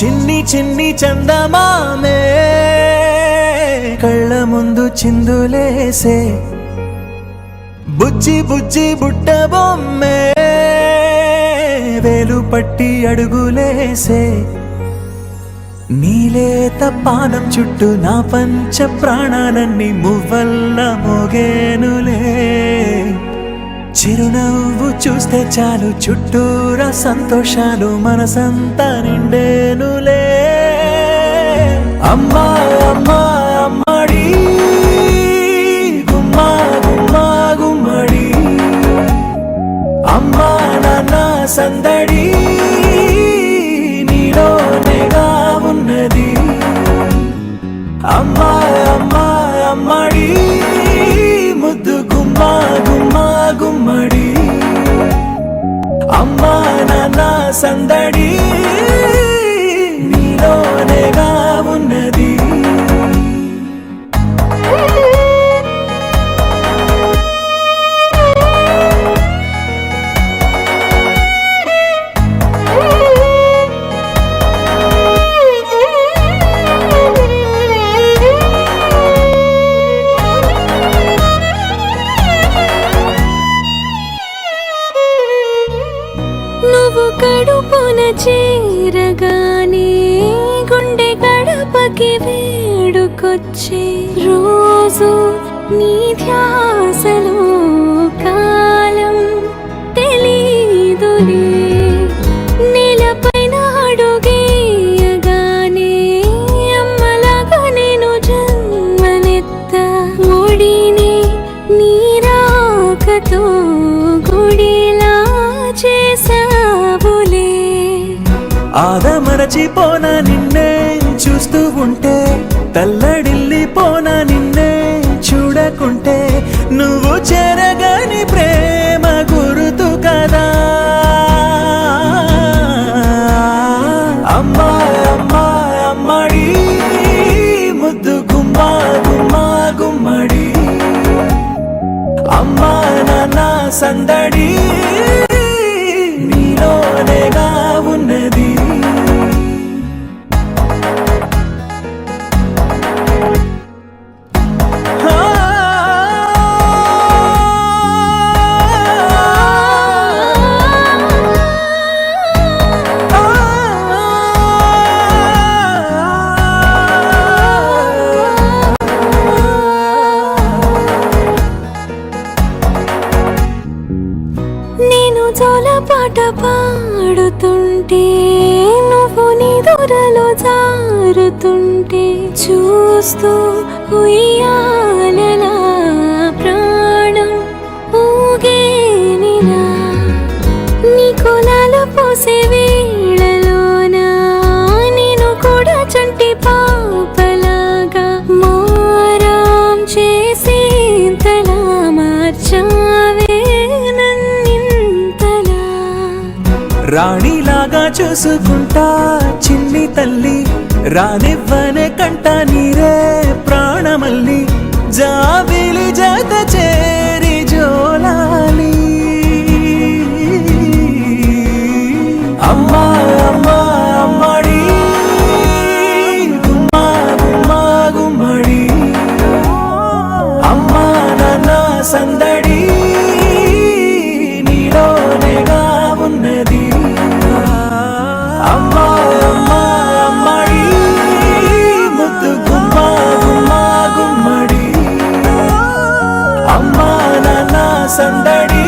చిన్ని చిన్ని చందమామే కళ్ళ ముందు చిందులేసే బుజ్జి బుజ్జి బుట్ట బొమ్మే వేలు పట్టి అడుగులేసే నీలేత పానం చుట్టూ నా పంచ ప్రాణాలన్నీ మువ్వల్ల మోగేనులే చిరునవ్వు చూస్తే చాలు చుట్టూరా సంతోషాలు మనసంతా నిండేనులే అమ్మా అమ్మా అమ్మడి గుమ్మా గుమ్మా గుమ్మడి అమ్మా నాన్న సందడి నీలోనేగా ఉన్నది అమ్మా అమ్మా అమ్మడి ముద్దు గుమ్మా గుమ్మా గుమ్మడి అమ్మా నాన్న సందడి నీలోనేగా ఉన్నది నువ్వు కడుపున చేరగానే గుండె గడపకి వేడుకొచ్చే రోజు నీ ధ్యాసలో కాలం తెలీదులే నేలపైన అడుగేయగానే అమ్మలాగా నేను జన్మనెత్త ఒడిని నీ రాకతో గుడిలా చేసావులే ఆదమరచిపోన నిన్నే చూస్తూ ఉంటే తల్లడిల్లిపోన నిన్నే చూడకుంటే నువ్వు చెరగని ప్రేమ గుర్తు కదా అమ్మా అమ్మా అమ్మడి ముద్దు గుమ్మా గుమ్మా గుమ్మడి అమ్మా నాన్న సందడి నీలోనేగా ఉన్నది నేను జోలపాట పాడుతుంటే నువ్వు నీ దూరలో జారుతుంటే చూస్తూ ఉయ్యాలలా ప్రాణం ఊగేనిలా నీ కులాలు పోసే వేళలోనా నేను కూడా చంటి పాపలాగా మారాం చేసేంతలా మార్చావే రాణిలాగా చూసుకుంటా చిన్ని తల్లి రానివ్వనే కంట నీరే ప్రాణమల్లి జాబిలి జత చేరి జోలాలి అమ్మా అమ్మా అమ్మడి గుమ్మా గుమ్మా గుమ్మడి అమ్మా నాన్న సందడి నీలోనేగా ఉన్నది అమ్మా అమ్మా అమ్మడి ముద్దు గుమ్మా గుమ్మా గుమ్మడి అమ్మా నాన్న సందడి